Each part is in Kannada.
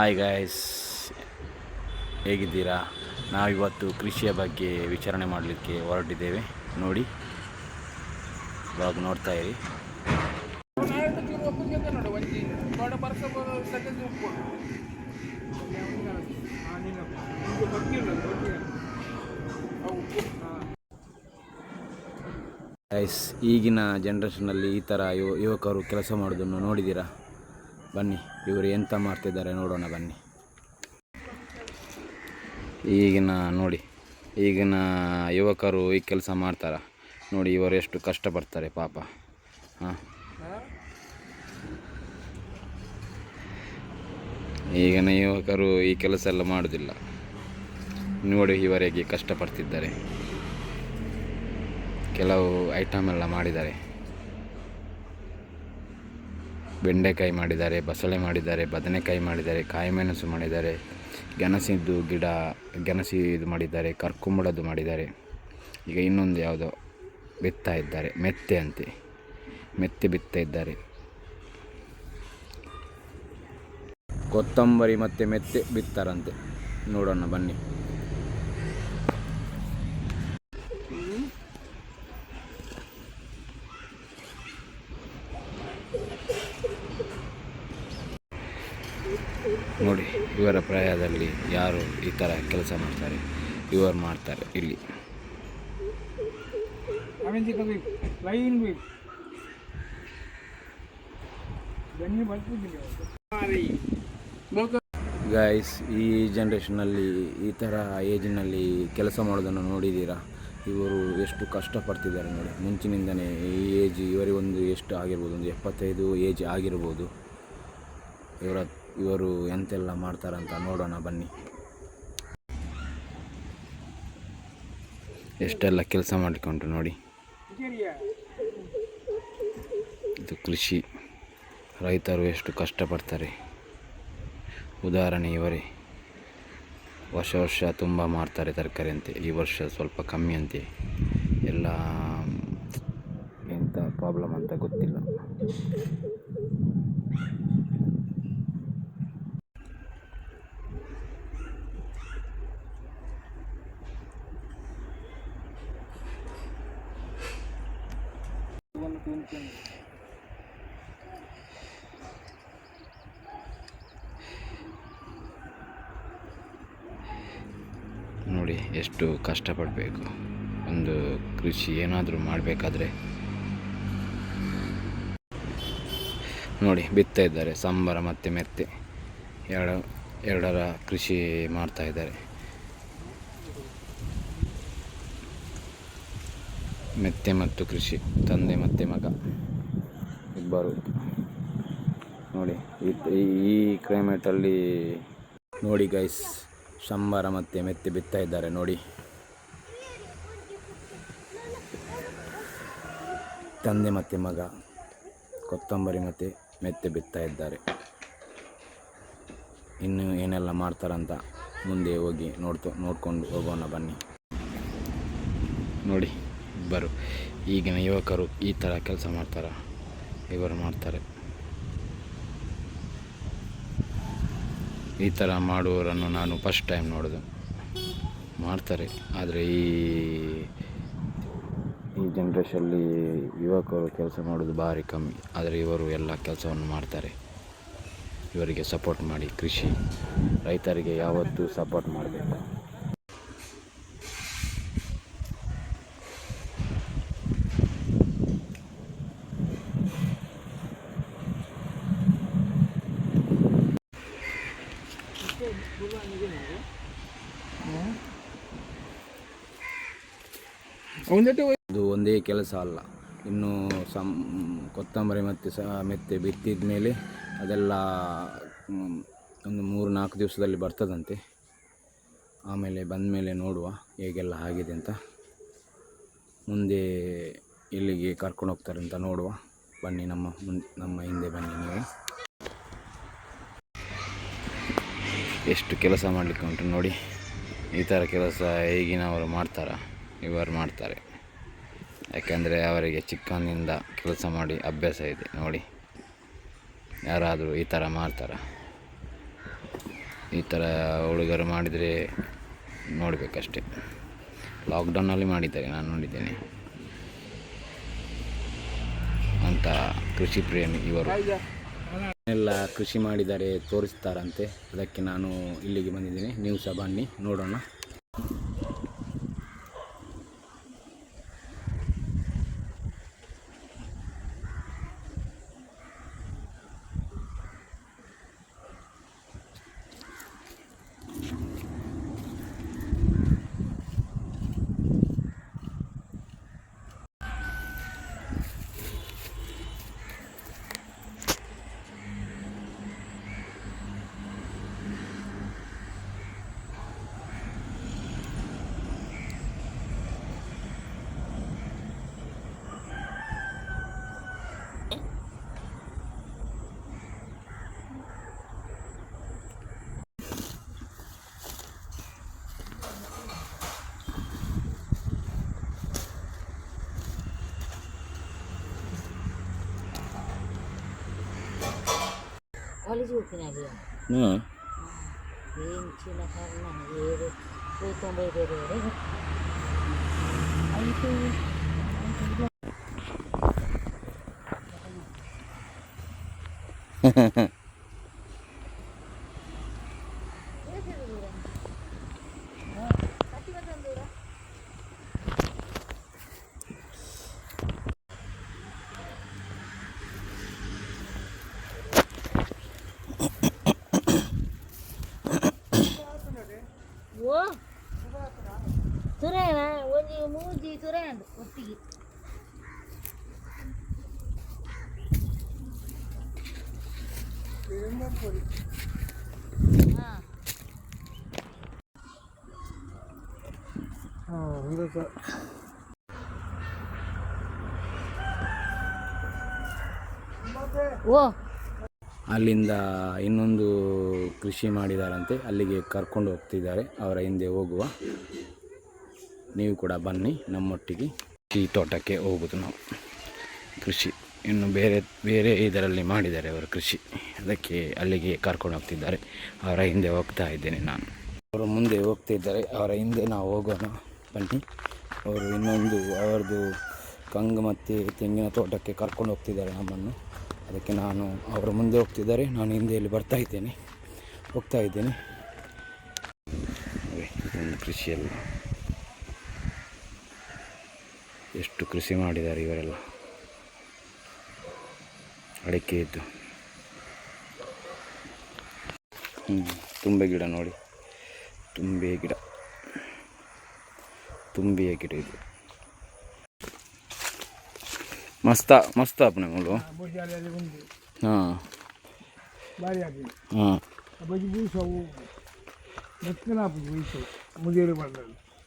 ಹಾಯ್ ಗಾಯ್ಸ್, ಹೇಗಿದ್ದೀರಾ? ನಾವಿವತ್ತು ಕೃಷಿಯ ಬಗ್ಗೆ ವಿಚಾರಣೆ ಮಾಡಲಿಕ್ಕೆ ಹೊರಟಿದ್ದೇವೆ. ನೋಡಿ, ಬ್ಲಾಗ್ ನೋಡ್ತಾ ಇರಿ. ಗೈಸ್, ಈಗಿನ ಜನ್ರೇಷನಲ್ಲಿ ಈ ಥರ ಯುವಕರು ಕೆಲಸ ಮಾಡೋದನ್ನು ನೋಡಿದ್ದೀರಾ? ಬನ್ನಿ, ಇವರು ಎಂತ ಮಾಡ್ತಿದ್ದಾರೆ ನೋಡೋಣ ಬನ್ನಿ. ಈಗಿನ ಯುವಕರು ಈ ಕೆಲಸ ಮಾಡ್ತಾರ ನೋಡಿ, ಇವರು ಎಷ್ಟು ಕಷ್ಟಪಡ್ತಾರೆ ಪಾಪ. ಈಗಿನ ಯುವಕರು ಈ ಕೆಲಸ ಎಲ್ಲ ಮಾಡೋದಿಲ್ಲ ನೋಡಿ, ಇವರಿಗೆ ಕಷ್ಟಪಡ್ತಿದ್ದಾರೆ. ಕೆಲವು ಐಟಮ್ ಎಲ್ಲ ಮಾಡಿದ್ದಾರೆ. ಬೆಂಡೆಕಾಯಿ ಮಾಡಿದ್ದಾರೆ, ಬಸಳೆ ಮಾಡಿದ್ದಾರೆ, ಬದನೆಕಾಯಿ ಮಾಡಿದ್ದಾರೆ, ಕಾಯಿಮೆಣಸು ಮಾಡಿದ್ದಾರೆ, ಗೆಣಸಿದ್ದು ಗಿಡ ಗೆಣಸಿ ಇದು ಮಾಡಿದ್ದಾರೆ, ಕರ್ಕುಂಬಳದ್ದು ಮಾಡಿದ್ದಾರೆ. ಈಗ ಇನ್ನೊಂದು ಯಾವುದೋ ಬಿತ್ತಾ ಇದ್ದಾರೆ, ಮೆತ್ತೆ ಬಿತ್ತಾ ಇದ್ದಾರೆ. ಕೊತ್ತಂಬರಿ ಮತ್ತು ಮೆತ್ತೆ ಬಿತ್ತಾರಂತೆ, ನೋಡೋಣ ಬನ್ನಿ. ನೋಡಿ, ಇವರ ಪ್ರಾಯದಲ್ಲಿ ಯಾರು ಈ ಥರ ಕೆಲಸ ಮಾಡ್ತಾರೆ? ಇವರು ಮಾಡ್ತಾರೆ ಇಲ್ಲಿ. ಗೈಸ್, ಈ ಜನ್ರೇಷನಲ್ಲಿ ಈ ಥರ ಏಜಿನಲ್ಲಿ ಕೆಲಸ ಮಾಡೋದನ್ನು ನೋಡಿದ್ದೀರಾ? ಇವರು ಎಷ್ಟು ಕಷ್ಟಪಡ್ತಿದ್ದಾರೆ ನೋಡಿ. ಮುಂಚಿನಿಂದಲೇ ಈ ಏಜ್ ಇವರಿಗೊಂದು ಎಷ್ಟು ಆಗಿರ್ಬೋದು, ಒಂದು 75 ಏಜ್ ಆಗಿರ್ಬೋದು. ಇವರು ಎಂತೆಲ್ಲ ಮಾಡ್ತಾರಂತ ನೋಡೋಣ ಬನ್ನಿ. ಎಷ್ಟೆಲ್ಲ ಕೆಲಸ ಮಾಡಿಕೊಂಡು ನೋಡಿ. ಇದು ಕೃಷಿ, ರೈತರು ಎಷ್ಟು ಕಷ್ಟಪಡ್ತಾರೆ. ಉದಾಹರಣೆ ಇವರೇ. ವರ್ಷ ತುಂಬ ಮಾಡ್ತಾರೆ ತರಕಾರಿ ಅಂತೆ, ಈ ವರ್ಷ ಸ್ವಲ್ಪ ಕಮ್ಮಿ ಅಂತೆ. ಎಲ್ಲ ಎಂಥ ಪ್ರಾಬ್ಲಮ್ ಅಂತ ಗೊತ್ತಿಲ್ಲ. ನೋಡಿ, ಎಷ್ಟು ಕಷ್ಟಪಡಬೇಕು ಒಂದು ಕೃಷಿ ಏನಾದರೂ ಮಾಡಬೇಕಾದ್ರೆ. ನೋಡಿ, ಬಿತ್ತಾ ಇದ್ದಾರೆ ಸಂಬಾರ ಮತ್ತು ಮೆತ್ತೆ ಎರಡರ ಕೃಷಿ ಮಾಡ್ತಾ ಇದ್ದಾರೆ. ಮೆತ್ತೆ ಮತ್ತು ಕೃಷಿ, ತಂದೆ ಮತ್ತು ಮಗ ಇಬ್ಬರು. ನೋಡಿ, ಈ ಕ್ಲೈಮೇಟಲ್ಲಿ ನೋಡಿ ಗೈಸ್, ಸಂಬಾರ ಮತ್ತು ಮೆತ್ತೆ ಬಿತ್ತಾ ಇದ್ದಾರೆ ನೋಡಿ. ತಂದೆ ಮತ್ತು ಮಗ ಕೊತ್ತಂಬರಿ ಮತ್ತು ಮೆತ್ತೆ ಬಿತ್ತಾ ಇದ್ದಾರೆ. ಇನ್ನು ಏನೆಲ್ಲ ಮಾಡ್ತಾರಂತ ಮುಂದೆ ಹೋಗಿ ನೋಡ್ಕೊಂಡು ಹೋಗೋಣ ಬನ್ನಿ. ನೋಡಿ, ಇಬ್ಬರು ಈಗಿನ ಯುವಕರು ಈ ಥರ ಕೆಲಸ ಮಾಡ್ತಾರ? ಇವರು ಮಾಡ್ತಾರೆ. ಈ ಥರ ಮಾಡುವವರನ್ನು ನಾನು ಫಸ್ಟ್ ಟೈಮ್ ನೋಡೋದು. ಮಾಡ್ತಾರೆ, ಆದರೆ ಈ ಜನ್ರೇಷನಲ್ಲಿ ಯುವಕರು ಕೆಲಸ ಮಾಡೋದು ಭಾರಿ ಕಮ್ಮಿ. ಆದರೆ ಇವರು ಎಲ್ಲ ಕೆಲಸವನ್ನು ಮಾಡ್ತಾರೆ. ಇವರಿಗೆ ಸಪೋರ್ಟ್ ಮಾಡಿ. ಕೃಷಿ ರೈತರಿಗೆ ಯಾವತ್ತೂ ಸಪೋರ್ಟ್ ಮಾಡಬೇಕು. ಇದು ಒಂದೇ ಕೆಲಸ ಅಲ್ಲ, ಇನ್ನು ಕೊತ್ತಂಬರಿ ಮತ್ತು ಮೆತ್ತೆ ಬಿತ್ತಿದ ಮೇಲೆ ಅದೆಲ್ಲ ಒಂದು 3-4 ದಿವಸದಲ್ಲಿ ಬರ್ತದಂತೆ. ಆಮೇಲೆ ಬಂದ ಮೇಲೆ ನೋಡುವ ಹೇಗೆಲ್ಲ ಆಗಿದೆ ಅಂತ. ಮುಂದೆ ಎಲ್ಲಿಗೆ ಕರ್ಕೊಂಡು ಹೋಗ್ತಾರೆ ಅಂತ ನೋಡುವ ಬನ್ನಿ. ನಮ್ಮ ಹಿಂದೆ ಬನ್ನಿ ನೀವು. ಎಷ್ಟು ಕೆಲಸ ಮಾಡಲಿಕ್ಕೆ ಉಂಟು ನೋಡಿ. ಈ ಥರ ಕೆಲಸ ಈಗಿನವರು ಮಾಡ್ತಾರಾ? ಇವರು ಮಾಡ್ತಾರೆ. ಯಾಕೆಂದರೆ ಅವರಿಗೆ ಚಿಕ್ಕಂದಿನಿಂದ ಕೆಲಸ ಮಾಡಿ ಅಭ್ಯಾಸ ಇದೆ ನೋಡಿ. ಯಾರಾದರೂ ಈ ಥರ ಮಾಡ್ತಾರಾ? ಈ ಥರ ಹುಡುಗರು ಮಾಡಿದರೆ ನೋಡಬೇಕಷ್ಟೆ. ಲಾಕ್ಡೌನಲ್ಲಿ ಮಾಡಿದ್ದಾರೆ, ನಾನು ನೋಡಿದ್ದೇನೆ. ಅಂತ ಕೃಷಿ ಪ್ರೇಮಿ ಇವರು ಎಲ್ಲ ಕೃಷಿ ಮಾಡಿದ್ದಾರೆ ತೋರಿಸ್ತಾರಂತೆ. ಅದಕ್ಕೆ ನಾನು ಇಲ್ಲಿಗೆ ಬಂದಿದ್ದೀನಿ. ನೀವು ಸಹ ಬನ್ನಿ, ನೋಡೋಣ. Oleh juga lagi. Ini Cina karena ini itu berbeda. Itu. Wah, turun lah. Wajib muji turun. Pasti. Wah. ಅಲ್ಲಿಂದ ಇನ್ನೊಂದು ಕೃಷಿ ಮಾಡಿದಾರಂತೆ, ಅಲ್ಲಿಗೆ ಕರ್ಕೊಂಡು ಹೋಗ್ತಿದ್ದಾರೆ. ಅವರ ಹಿಂದೆ ಹೋಗುವ. ನೀವು ಕೂಡ ಬನ್ನಿ ನಮ್ಮೊಟ್ಟಿಗೆ. ಈ ತೋಟಕ್ಕೆ ಹೋಗೋದು ನಾವು. ಕೃಷಿ ಇನ್ನು ಬೇರೆ ಬೇರೆ ಇದರಲ್ಲಿ ಮಾಡಿದ್ದಾರೆ ಅವರು ಕೃಷಿ, ಅದಕ್ಕೆ ಅಲ್ಲಿಗೆ ಕರ್ಕೊಂಡು ಹೋಗ್ತಿದ್ದಾರೆ. ಅವರ ಹಿಂದೆ ಹೋಗ್ತಾ ಇದ್ದೇನೆ ನಾನು. ಅವರು ಮುಂದೆ ಹೋಗ್ತಿದ್ದಾರೆ, ಅವರ ಹಿಂದೆ ನಾವು ಹೋಗೋಣ ಬನ್ನಿ. ಅವರು ಇನ್ನೊಂದು ಅವರದ್ದು ಕಂಗು ಮತ್ತು ತೆಂಗಿನ ತೋಟಕ್ಕೆ ಕರ್ಕೊಂಡು ಹೋಗ್ತಿದ್ದಾರೆ ನಮ್ಮನ್ನು. ಅದಕ್ಕೆ ನಾನು ಅವರ ಮುಂದೆ ಹೋಗ್ತಿದ್ದಾರೆ, ನಾನು ಹಿಂದೆಯಲ್ಲಿ ಹೋಗ್ತಾ ಇದ್ದೇನೆ. ಒಂದು ಕೃಷಿಯಲ್ಲ ಎಷ್ಟು ಕೃಷಿ ಮಾಡಿದ್ದಾರೆ ಇವರೆಲ್ಲ. ಅಡಿಕೆ ಇದ್ದು ತುಂಬೆ ಗಿಡ ನೋಡಿ, ತುಂಬಿಯ ಗಿಡ ಇದು. मस्त आपने बोलो हाँ हाँ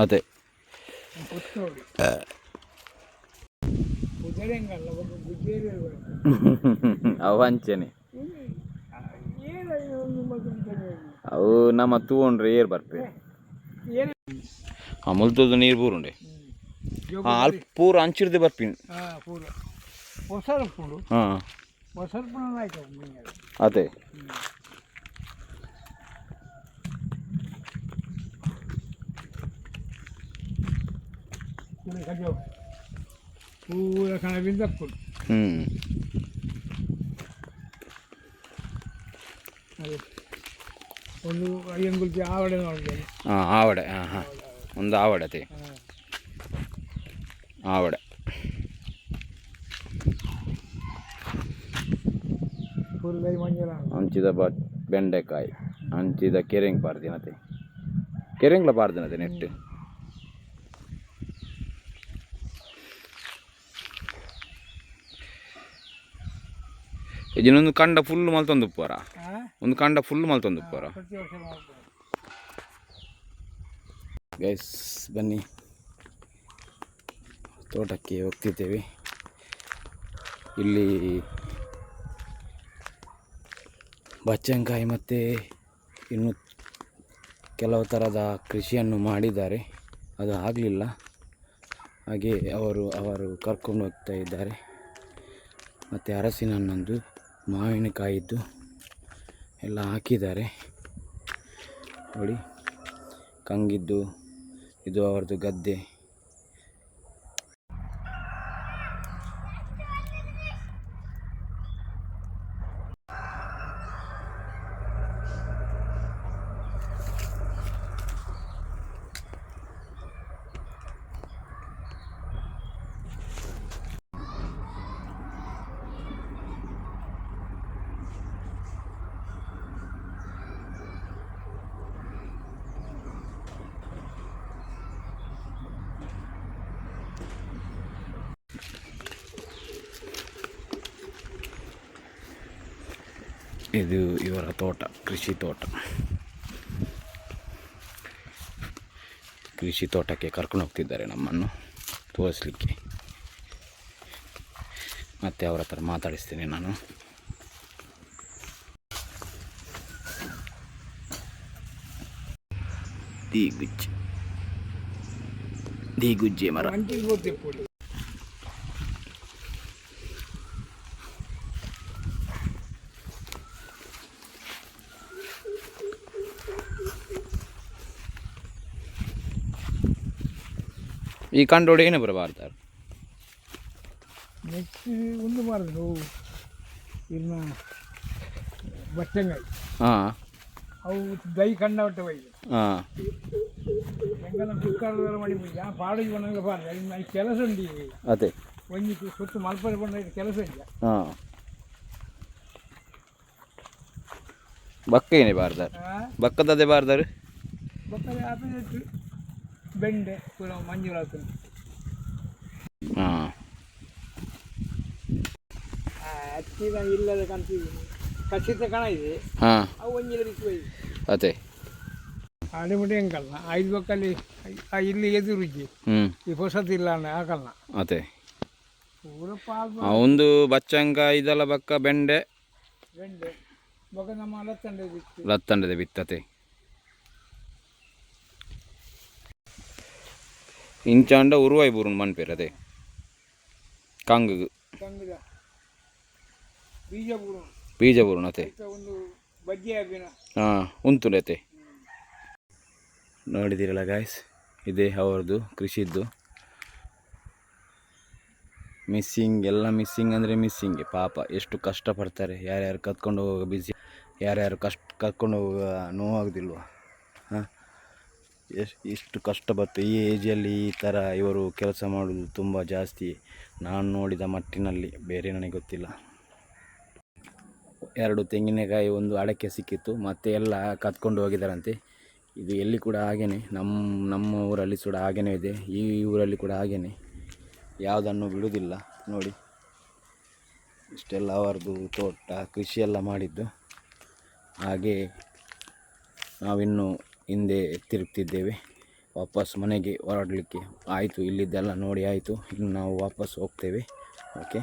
अते ಅವಂಚನೆ ಅವು ನಮ್ಮ ತೂಂಡ್ರೆ ಏರ್ ಬರ್ತದೆ. ಮುಲ್ತದ್ದು ನೀರು ಪೂರುಂಡೆ ಅಲ್ಲಿ ಪೂರ ಅಂಚಿರ್ದೆ ಬರ್ತೀನಿ. ಹಾಂ ಅದೇ ಒಂದು ಅಯ್ಯಂಗುಲ್ತಿ ಆವಡೆ ನೋಡಿದೆ. ಹಾಂ ಆವಡೆ, ಹಾಂ ಹಾಂ ಒಂದು ಆವಡತೆ ಆವಡೆ. ಹಂಚಿದ ಬೆಂಡೆಕಾಯಿ, ಹಂಚಿದ ಕೆರೆಂಗ್ ಪಾರ್ದಿನತೆ, ಕೆರೆಂಗ್ಲ ಪಾರ್ದಿನತೆ ನೆಟ್ಟು. ಇದನ್ನೊಂದು ಕಂಡ ಫುಲ್ ಮಲ್ತೊಂದು ಉಪ್ಪರ, ಒಂದು ಕಂಡ ಫುಲ್ ಮಲ್ತೊಂದು ಉಪ್ಪರ. ಗೈಸ್ ಬನ್ನಿ, ತೋಟಕ್ಕೆ ಹೋಗ್ತಿದ್ದೇವೆ. ಇಲ್ಲಿ ಬಚ್ಚಂಕಾಯಿ ಮತ್ತು ಇನ್ನು ಕೆಲವು ಥರದ ಕೃಷಿಯನ್ನು ಮಾಡಿದ್ದಾರೆ, ಅದು ಆಗಲಿಲ್ಲ. ಹಾಗೆ ಅವರು ಕರ್ಕೊಂಡು ಹೋಗ್ತಾ ಇದ್ದಾರೆ. ಮತ್ತು ಹಲಸಿನ ಹಣ್ಣೊಂದು, ಮಾವಿನಕಾಯಿದ್ದು ಎಲ್ಲ ಹಾಕಿದ್ದಾರೆ. ನೋಡಿ ಕಂಗಿದ್ದು ಇದು ಅವರದ್ದು ಗದ್ದೆ. ಇದು ಇವರ ತೋಟ, ಕೃಷಿ ತೋಟ. ಕೃಷಿ ತೋಟಕ್ಕೆ ಕರ್ಕೊಂಡು ಹೋಗ್ತಿದ್ದಾರೆ ನಮ್ಮನ್ನು ತೋರಿಸ್ಲಿಕ್ಕೆ. ಮತ್ತೆ ಅವರ ಹತ್ರ ಮಾತಾಡಿಸ್ತೇನೆ ನಾನು. ದೀಗುಜ್ಜೆ ಮರ. ಈ ಕಂಡೋಡು ಏನು ಬರಬಾರ್ದು ನೆಕ್ಸ್ಟ್ ಒಂದು ಬಾರದು ಇನ್ನು ಬಟ್ಟೆಂಗಾಯಿ ಹಾಂ ಅವು ದೈ ಕಂಡ ಬೈದು ಹಾಂ ಎಂಗನ ಕುಕ್ಕರ್ ಮಾಡಿ ಯಾ ಪಾಡಿಗೆ ಬಂದಂಗೆ ಬಾರ್ದು ಅಲ್ಲಿ ಕೆಲಸ ಉಂಟು ಅದೇ ಒಂಜಿ ಸುತ್ತು ಮಲ್ಪರೆ ಬಂದ ಕೆಲಸ ಇಲ್ಲ. ಹಾಂ ಬಕ್ಕ ಏನೇ ಬಾರ್ದಾರು ಬಕ್ಕದದೇ ಬಾರ್ದಾರು ಬಕ್ಕದೆ ಆಪರೇಟ್ ಬೆಂಡೆ ಪೂರ ಮಂಜೂರಾತು. ಹಾಂ ಹತ್ತಿರ ಇಲ್ಲದ ಕಾಣ್ತಿದ್ದೀನಿ ಖಚಿತ ಕಾಣ ಇದೆ. ಹಾಂ ಅವು ಒಂಜಿಲ ಬಿಟ್ಟು ಹೋಯ್ತು ಅದೇ ಆಡಿಬಿಟ್ಟು ಹೆಂಗಲ್ಲ 5 ಬಕ್ಕಲ್ಲಿ ಇಲ್ಲಿ ಎದುರುಜ್ಜಿ ಈ ಹೊಸದಿಲ್ಲ ಅನ್ನ ಹಾಕಲ್ಲ ಅದೇ ಪೂರ ಪಾಲ್ ಒಂದು ಬಚ್ಚಂಗ ಇದೆಲ್ಲ ಬಕ್ಕ ಬೆಂಡೆ ಬೊಕ್ಕ ನಮ್ಮ ಲತ್ತಂಡದೆ ಬಿತ್ತತೆ ಇಂಚಾಂಡ ಉರುವಾಯಿ ಬೂರುನ್ ಮನ್ಪೇರು ಅದೇ ಕಂಗು ಬೀಜ ಬೂರುನ್ ಅತೆ ಹಾಂ ಉಂತುಲತೆ. ನೋಡಿದ್ದೀರಲ್ಲ ಗಾಯ್ಸ್, ಇದೇ ಅವ್ರದ್ದು ಕೃಷಿದ್ದು. ಮಿಸ್ಸಿಂಗ್ ಎಲ್ಲ ಮಿಸ್ಸಿಂಗ್ ಅಂದರೆ ಮಿಸ್ಸಿಂಗೆ. ಪಾಪ ಎಷ್ಟು ಕಷ್ಟಪಡ್ತಾರೆ. ಯಾರ್ಯಾರು ಕತ್ಕೊಂಡು ಹೋಗೋ ಬಿಸಿ, ಯಾರ್ಯಾರು ಕರ್ಕೊಂಡು ಹೋಗೋ ನೋವಾಗೋದಿಲ್ವ? ಹಾಂ, ಇಷ್ಟು ಕಷ್ಟ ಬರ್ತದೆ ಈ ಏಜಲ್ಲಿ. ಈ ಥರ ಇವರು ಕೆಲಸ ಮಾಡೋದು ತುಂಬ ಜಾಸ್ತಿ. ನಾನು ನೋಡಿದ ಮಟ್ಟಿನಲ್ಲಿ ಬೇರೆ ನನಗೆ ಗೊತ್ತಿಲ್ಲ. 2 ತೆಂಗಿನಕಾಯಿ, 1 ಅಡಕೆ ಸಿಕ್ಕಿತ್ತು, ಮತ್ತೆ ಎಲ್ಲ ಕತ್ಕೊಂಡು ಹೋಗಿದ್ದಾರಂತೆ. ಇದು ಎಲ್ಲಿ ಕೂಡ ಹಾಗೇ, ನಮ್ಮ ಊರಲ್ಲಿ ಕೂಡ ಹಾಗೇ ಇದೆ, ಈ ಊರಲ್ಲಿ ಕೂಡ ಹಾಗೇ. ಯಾವುದನ್ನು ಬಿಡುವುದಿಲ್ಲ. ನೋಡಿ, ಇಷ್ಟೆಲ್ಲ ಅವರದ್ದು ತೋಟ, ಕೃಷಿಯೆಲ್ಲ ಮಾಡಿದ್ದು. ಹಾಗೆ ನಾವಿನ್ನು ಹಿಂದೆ ತಿರುಗ್ತಿದ್ದೇವೆ, ವಾಪಸ್ ಮನೆಗೆ ಹೊರಡಲಿಕ್ಕೆ. ಆಯಿತು, ಇಲ್ಲಿದ್ದೆಲ್ಲ ನೋಡಿ ಆಯಿತು, ಇನ್ನು ನಾವು ವಾಪಸ್ ಹೋಗ್ತೇವೆ. ಓಕೆ.